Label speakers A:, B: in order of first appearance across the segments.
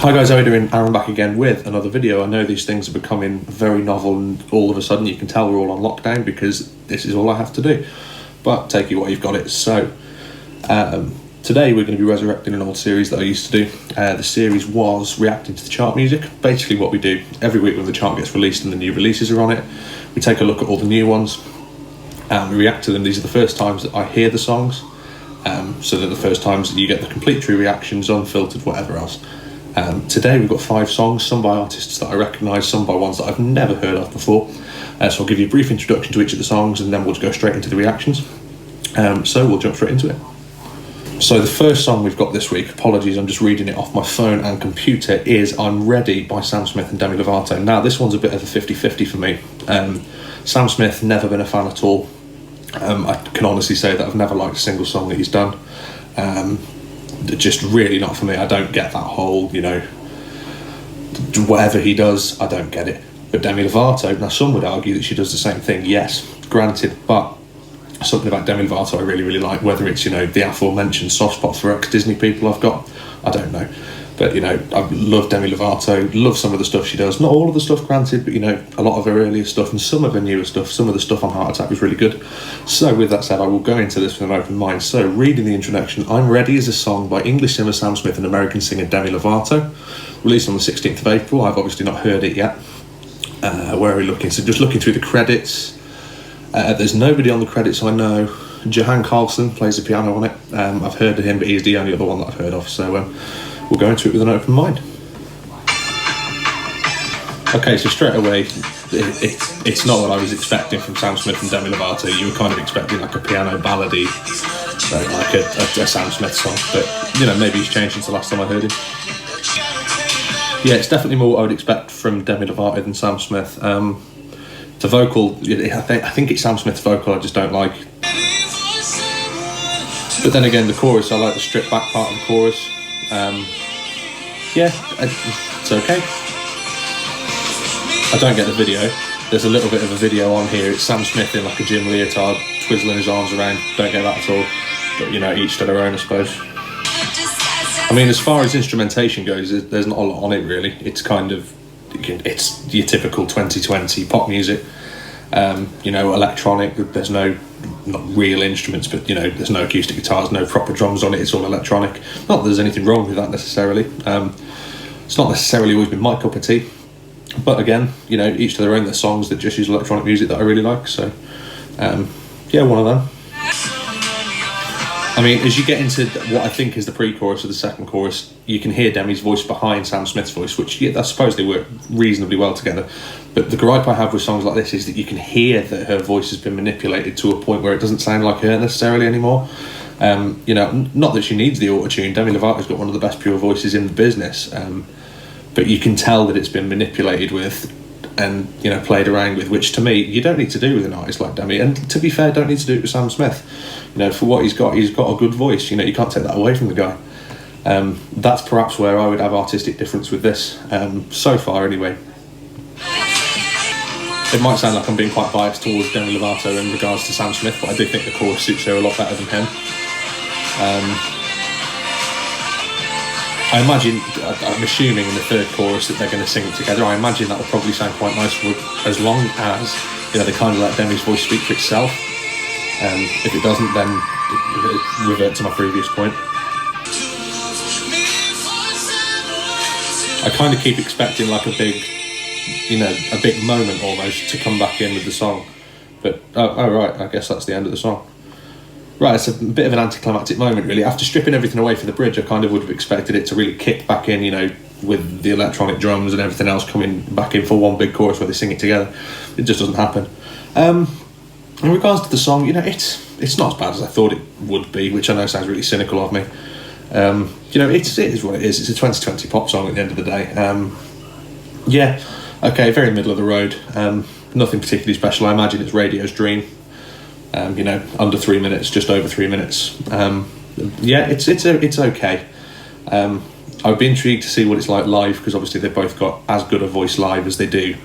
A: Hi guys, how are you doing? Aaron back again with another video. I know these things are becoming very novel and all of a sudden you can tell we're all on lockdown because this is all I have to do. But take it while you've got it. So, today we're going to be resurrecting an old series that I used to do. The series was reacting to the chart music. Basically what we do, every week when the chart gets released and the new releases are on it, we take a look at all the new ones and we react to them. These are the first times that I hear the songs. So they're the first times that you get the complete true reactions, unfiltered, whatever else. Today we've got 5 songs, some by artists that I recognise, some by ones that I've never heard of before. So I'll give you a brief introduction to each of the songs and then we'll go straight into the reactions. So we'll jump straight into it. So the first song we've got this week, apologies, I'm just reading it off my phone and computer, is I'm Ready by Sam Smith and Demi Lovato. Now this one's a bit of a 50-50 for me. Sam Smith, never been a fan at all. I can honestly say that I've never liked a single song that he's done. Just really not for me. I don't get that whole, whatever he does, I don't get it. But Demi Lovato, now some would argue that she does the same thing, yes, granted, but something about Demi Lovato I really, really like, whether it's, the aforementioned soft spot for ex-Disney people I've got, I don't know. But, I love Demi Lovato, love some of the stuff she does. Not all of the stuff, granted, but, a lot of her earlier stuff and some of her newer stuff, some of the stuff on Heart Attack was really good. So, with that said, I will go into this with an open mind. So, reading the introduction, I'm Ready is a song by English singer Sam Smith and American singer Demi Lovato, released on the 16th of April. I've obviously not heard it yet. Where are we looking? So, just looking through the credits, there's nobody on the credits I know. Johan Carlson plays the piano on it. I've heard of him, but he's the only other one that I've heard of. So, we'll go into it with an open mind. Okay, so straight away, it's not what I was expecting from Sam Smith and Demi Lovato. You were kind of expecting like a piano ballady, like a Sam Smith song, but maybe he's changed since the last time I heard him. Yeah, it's definitely more what I would expect from Demi Lovato than Sam Smith. The vocal, I think it's Sam Smith's vocal I just don't like. But then again, the chorus, I like the stripped back part of the chorus. Yeah, it's okay. I don't get the video. There's a little bit of a video on here. It's Sam Smith in like a gym leotard, twizzling his arms around. Don't get that at all. But each to their own, I suppose. I mean, as far as instrumentation goes, there's not a lot on it really. It's kind of, it's your typical 2020 pop music. Electronic. There's not real instruments, but there's no acoustic guitars, no proper drums on it. It's all electronic. Not that there's anything wrong with that necessarily. It's not necessarily always been my cup of tea, but again, each to their own. There's songs that just use electronic music that I really like. So, yeah, one of them. I mean, as you get into what I think is the pre-chorus of the second chorus, you can hear Demi's voice behind Sam Smith's voice, which I suppose they work reasonably well together. But the gripe I have with songs like this is that you can hear that her voice has been manipulated to a point where it doesn't sound like her necessarily anymore. Not that she needs the auto-tune. Demi Lovato's got one of the best pure voices in the business. But you can tell that it's been manipulated with and, played around with, which to me, you don't need to do with an artist like Demi. And to be fair, don't need to do it with Sam Smith. For what he's got a good voice. You can't take that away from the guy. That's perhaps where I would have artistic difference with this, so far anyway. It might sound like I'm being quite biased towards Demi Lovato in regards to Sam Smith, but I do think the chorus suits her a lot better than him. I'm assuming in the third chorus that they're going to sing it together. I imagine that will probably sound quite nice as long as, they kind of let Demi's voice speak for itself. If it doesn't, then revert to my previous point. I kind of keep expecting like a big moment almost to come back in with the song. But, oh right, I guess that's the end of the song. Right, it's a bit of an anticlimactic moment really. After stripping everything away for the bridge, I kind of would have expected it to really kick back in, with the electronic drums and everything else coming back in for one big chorus where they sing it together. It just doesn't happen. In regards to the song, it's not as bad as I thought it would be, which I know sounds really cynical of me. It is what it is. It's a 2020 pop song at the end of the day. Yeah, okay, very middle of the road. Nothing particularly special. I imagine it's radio's dream. Under 3 minutes, just over 3 minutes. Yeah, it's okay. I'd be intrigued to see what it's like live, because obviously they've both got as good a voice live as they do,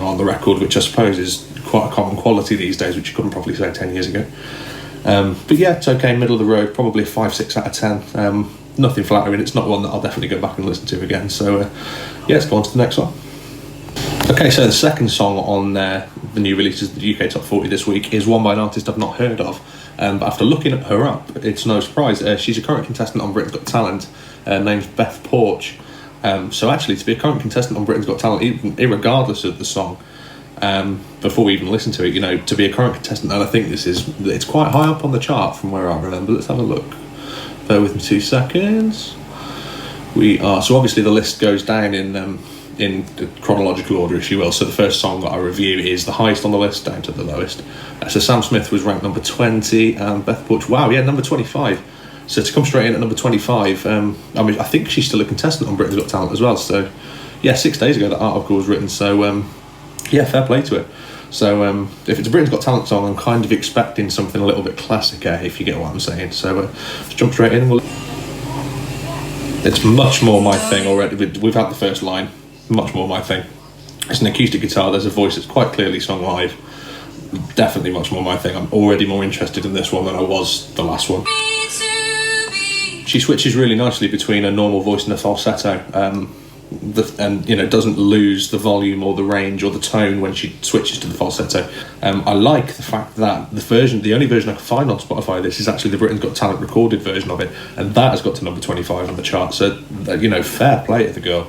A: on the record, which I suppose is quite a common quality these days, which you couldn't probably say 10 years ago. But yeah, it's okay, middle of the road, probably a 5-6 out of 10. nothing flattering. It's not one that I'll definitely go back and listen to again. So yeah, let's go on to the next one. Okay, so the second song on the new releases of the UK Top 40 this week is one by an artist I've not heard of. But after looking at her up, it's no surprise. She's a current contestant on Britain's Got Talent, named Beth Porch. So actually, to be a current contestant on Britain's Got Talent, irregardless of the song, before we even listen to it, you know, to be a current contestant, and I think it's quite high up on the chart from where I remember. Let's have a look. Bear with me 2 seconds. So obviously the list goes down in chronological order, if you will. So the first song that I review is the highest on the list down to the lowest. So Sam Smith was ranked number 20, and Beth Porch, number 25. So to come straight in at number 25, I mean, I think she's still a contestant on Britain's Got Talent as well. So yeah, 6 days ago that article was written. So yeah, fair play to it. So if it's a Britain's Got Talent song, I'm kind of expecting something a little bit classicer, if you get what I'm saying. So let's jump straight in. It's much more my thing already. We've had the first line. Much more my thing. It's an acoustic guitar, there's a voice that's quite clearly sung live. Definitely much more my thing. I'm already more interested in this one than I was the last one. She switches really nicely between a normal voice and a falsetto, and you know, doesn't lose the volume or the range or the tone when she switches to the falsetto. I like the fact that the only version I can find on Spotify of this is actually the Britain's Got Talent recorded version of it, and that has got to number 25 on the chart. So you know, fair play to the girl.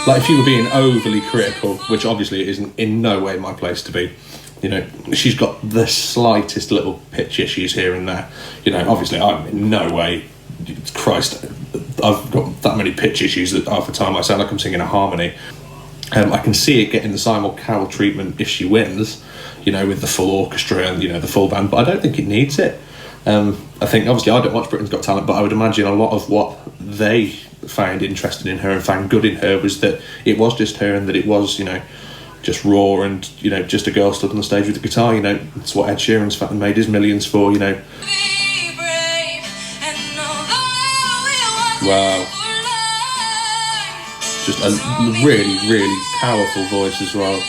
A: Like, if you were being overly critical, which obviously it isn't in no way my place to be, you know, she's got the slightest little pitch issues here and there. You know, obviously I'm in no way, Christ, I've got that many pitch issues that half the time I sound like I'm singing a harmony. I can see it getting the Simon Cowell treatment if she wins, you know, with the full orchestra and, you know, the full band, but I don't think it needs it. I think, obviously, I don't watch Britain's Got Talent, but I would imagine a lot of what they found interesting in her and found good in her was that it was just her, and that it was, you know, just raw and, you know, just a girl stood on the stage with the guitar. You know, it's what Ed Sheeran's made his millions for, you know. Wow. Just a really, really powerful voice as well.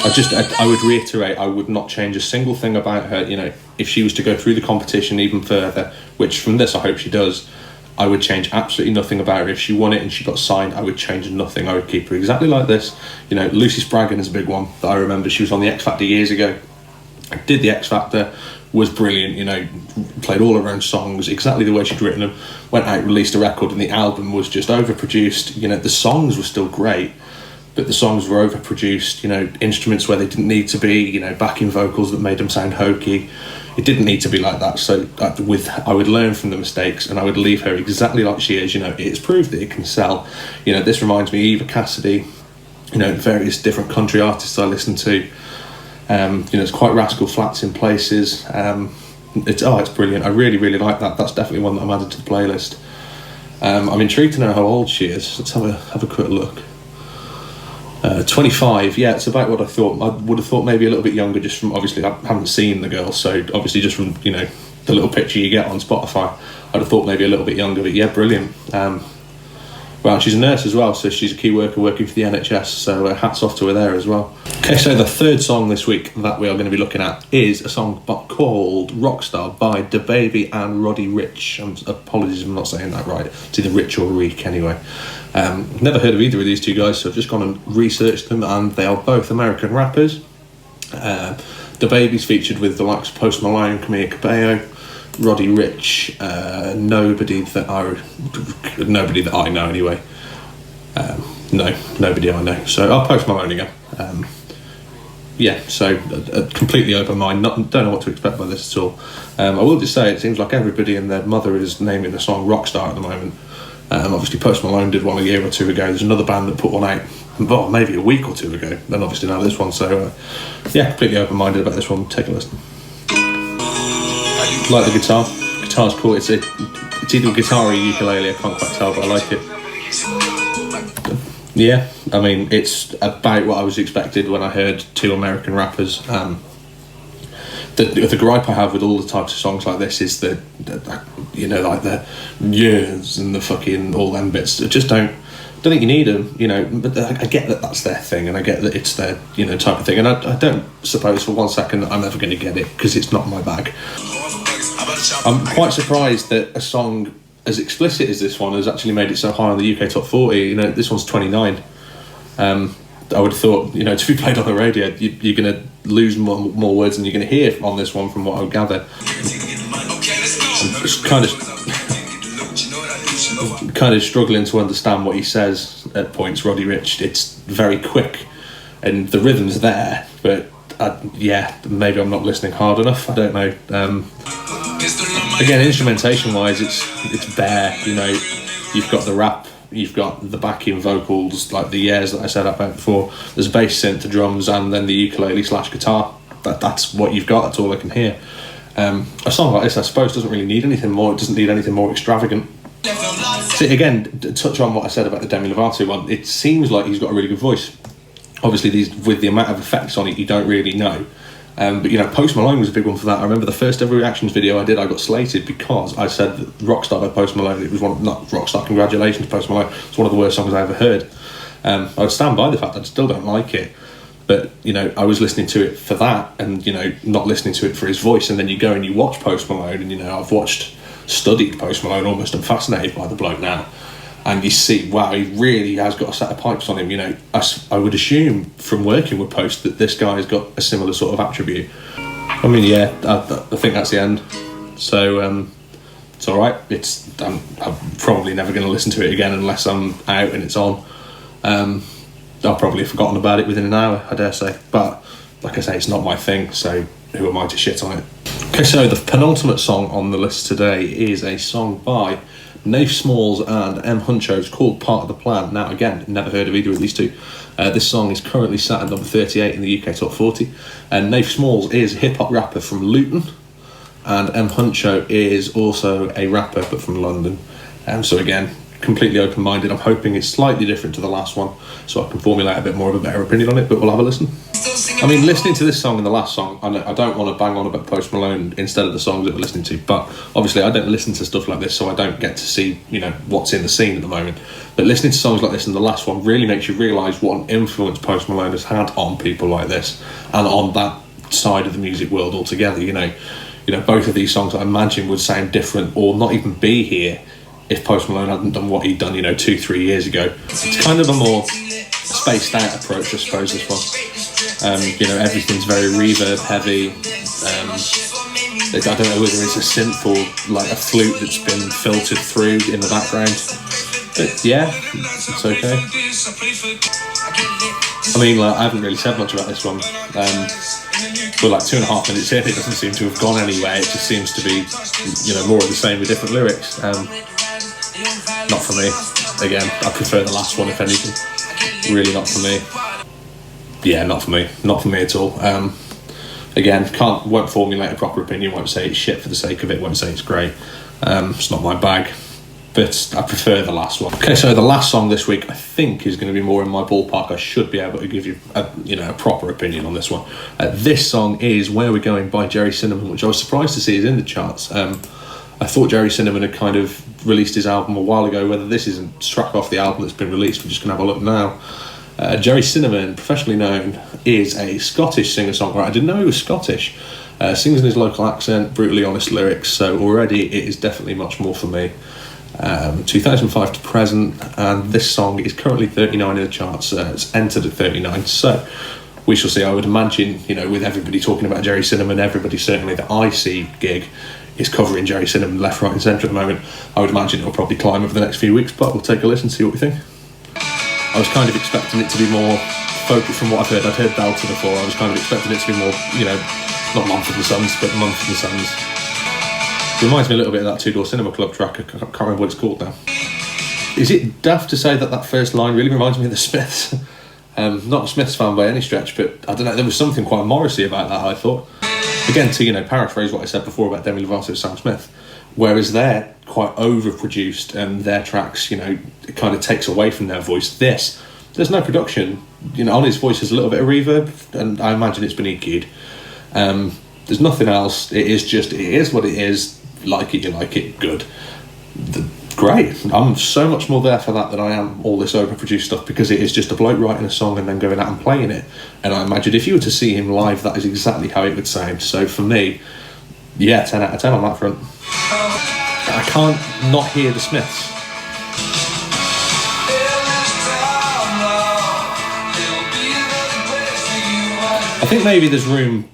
A: I would reiterate, I would not change a single thing about her. You know, if she was to go through the competition even further, which from this I hope she does, I would change absolutely nothing about her. If she won it and she got signed, I would change nothing. I would keep her exactly like this. You know, Lucy Spraggan is a big one that I remember. She was on the X Factor years ago. Did the X Factor, was brilliant, you know, played all her own songs exactly the way she'd written them, went out, released a record, and the album was just overproduced. You know, the songs were still great, but the songs were overproduced, you know, instruments where they didn't need to be, you know, backing vocals that made them sound hokey. It didn't need to be like that. So I would learn from the mistakes, and I would leave her exactly like she is. You know, it's proved that it can sell. You know, this reminds me of Eva Cassidy, you know, various different country artists I listen to. You know, it's quite Rascal Flatts in places. It's brilliant. I really, really like that. That's definitely one that I'm added to the playlist. I'm intrigued to know how old she is. Let's have a quick look. 25, yeah, it's about what I thought. I would have thought maybe a little bit younger, just from, obviously I haven't seen the girl, so obviously just from, you know, the little picture you get on Spotify, I'd have thought maybe a little bit younger, but yeah, brilliant. Well, she's a nurse as well, so she's a key worker working for the NHS, so hats off to her there as well. Okay, so the third song this week that we are going to be looking at is a song called Rockstar by Dababy and Roddy Ricch. Apologies if I'm not saying that right. It's either Rich or Reek anyway. Never heard of either of these two guys, so I've just gone and researched them, and they are both American rappers. Dababy's featured with the likes of Post Malone, Camila Cabello, Roddy Ricch, nobody that I know anyway. No, nobody I know. So I'll Post Malone again. Yeah, so a completely open mind. Don't know what to expect by this at all. I will just say it seems like everybody and their mother is naming the song Rockstar at the moment. Obviously Post Malone did one a year or two ago. There's another band that put one out, well, maybe a week or two ago. Then obviously now this one. So yeah, completely open-minded about this one. Take a listen. Like the guitar. Guitar's cool. It's either guitar or ukulele. I can't quite tell, but I like it. Yeah, I mean, it's about what I was expected when I heard two American rappers. The gripe I have with all the types of songs like this is that you know, like the years and the fucking all them bits. I just don't think you need them, you know. But I get that that's their thing, and I get that it's their, you know, type of thing. And I don't suppose for 1 second that I'm ever going to get it, because it's not my bag. I'm quite surprised that a song as explicit as this one has actually made it so high on the UK top 40. You know, this one's 29. I would have thought, you know, to be played on the radio, you're going to lose more words than you're going to hear on this one, from what I would gather. I'm just kind of struggling to understand what he says at points, Roddy Ricch. It's very quick, and the rhythm's there, but yeah, maybe I'm not listening hard enough. I don't know. Again, instrumentation-wise, it's bare. You know, you've got the rap. You've got the backing vocals, like the years that I said about before. There's a bass synth, the drums, and then the ukulele / guitar. That's what you've got. That's all I can hear. A song like this, I suppose, doesn't really need anything more. It doesn't need anything more extravagant. See, again, to touch on what I said about the Demi Lovato one, it seems like he's got a really good voice. Obviously, with the amount of effects on it, you don't really know. But, you know, Post Malone was a big one for that. I remember the first ever reactions video I did, I got slated because I said that Rockstar by Post Malone, it was not Rockstar, congratulations Post Malone, it's one of the worst songs I ever heard. I would stand by the fact that I still don't like it, but, you know, I was listening to it for that, and, you know, not listening to it for his voice. And then you go and you watch Post Malone, and, you know, I've studied Post Malone almost, I'm fascinated by the bloke now. And you see, wow, he really has got a set of pipes on him. You know, I would assume from working with Post that this guy's got a similar sort of attribute. I mean, yeah, I think that's the end. So it's all right. I'm probably never going to listen to it again unless I'm out and it's on. I'll probably have forgotten about it within an hour, I dare say. But like I say, it's not my thing, so who am I to shit on it? Okay, so the penultimate song on the list today is a song by Nath Smalls and M Huncho. It's called Part of the Plan. Now, again, never heard of either of these two. This song is currently sat at number 38 in the UK top 40. And Nath Smalls is a hip-hop rapper from Luton, and M Huncho is also a rapper but from London. So again, completely open-minded. I'm hoping it's slightly different to the last one, so I can formulate a bit more of a better opinion on it, but we'll have a listen. I mean, listening to this song and the last song, I don't want to bang on about Post Malone instead of the songs that we're listening to, but obviously I don't listen to stuff like this, so I don't get to see, you know, what's in the scene at the moment. But listening to songs like this and the last one really makes you realise what an influence Post Malone has had on people like this, and on that side of the music world altogether. You know, both of these songs I imagine would sound different or not even be here if Post Malone hadn't done what he'd done, you know, 2-3 years ago. It's kind of a more spaced out approach, I suppose, this one. You know, everything's very reverb heavy. I don't know whether it's a synth or like a flute that's been filtered through in the background, but yeah, it's okay. I mean, like, I haven't really said much about this one. We're like 2.5 minutes in, it doesn't seem to have gone anywhere. It just seems to be, you know, more of the same with different lyrics. Not for me. Again, I prefer the last one, if anything. Really not for me. Yeah, not for me. Not for me at all. Again, won't formulate a proper opinion, won't say it's shit for the sake of it, won't say it's great. It's not my bag, but I prefer the last one. Okay, so the last song this week I think is going to be more in my ballpark. I should be able to give you a proper opinion on this one. This song is Where We're Going by Gerry Cinnamon, which I was surprised to see is in the charts. I thought Gerry Cinnamon had kind of released his album a while ago. Whether this isn't struck off the album that's been released, we're just going to have a look now. Gerry Cinnamon, professionally known, is a Scottish singer-songwriter. I didn't know he was Scottish. Sings in his local accent, brutally honest lyrics, so already it is definitely much more for me. 2005 to present, and this song is currently 39 in the charts. It's entered at 39, so we shall see. I would imagine, you know, with everybody talking about Gerry Cinnamon, everybody certainly that I see gig is covering Gerry Cinnamon left, right and centre at the moment. I would imagine it'll probably climb over the next few weeks, but we'll take a listen and see what we think. I was kind of expecting it to be more focused from what I've heard. I'd heard Delta before. I was kind of expecting it to be more, you know, not Mumford and Sons, but Mumford and Sons. It reminds me a little bit of that Two Door Cinema Club track. I can't remember what it's called now. Is it daft to say that first line really reminds me of the Smiths? Not a Smiths fan by any stretch, but I don't know, there was something quite Morrissey about that, I thought. Again, to, you know, paraphrase what I said before about Demi Lovato and Sam Smith, whereas they're quite overproduced and their tracks, you know, it kind of takes away from their voice. There's no production, you know, on his voice there's a little bit of reverb, and I imagine it's been EQ'd. There's nothing else. It is what it is. Like it, you like it, good. Great. I'm so much more there for that than I am all this overproduced stuff, because it is just a bloke writing a song and then going out and playing it. And I imagine if you were to see him live, that is exactly how it would sound. So for me, yeah, 10 out of 10 on that front. I can't not hear the Smiths. I think maybe there's room.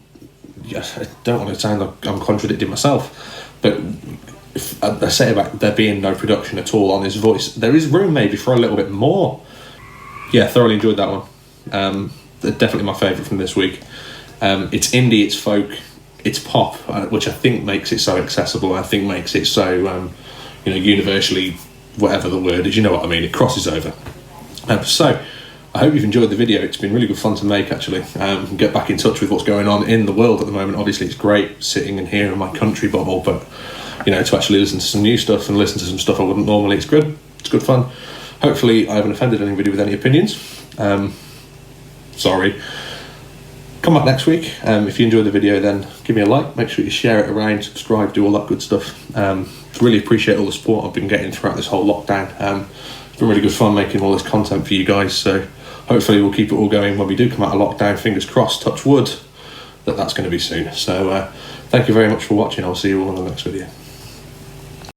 A: Yes, I don't want to sound like I'm contradicting myself, but if I say about there being no production at all on his voice, there is room maybe for a little bit more. Yeah, thoroughly enjoyed that one. Definitely my favourite from this week. It's indie, it's folk, it's pop, which I think makes it so accessible. I think makes it so universally, whatever the word is, you know what I mean. It crosses over. So I hope you've enjoyed the video. It's been really good fun to make, actually. Get back in touch with what's going on in the world at the moment. Obviously, it's great sitting in here in my country bubble, but to actually listen to some new stuff and listen to some stuff I wouldn't normally, it's good. It's good fun. Hopefully, I haven't offended anybody with any opinions. Sorry. Come back next week. If you enjoyed the video, then give me a like. Make sure you share it around, subscribe, do all that good stuff. Really appreciate all the support I've been getting throughout this whole lockdown. It's been really good fun making all this content for you guys, so hopefully we'll keep it all going when we do come out of lockdown. Fingers crossed, touch wood, that's going to be soon. So thank you very much for watching. I'll see you all in the next video.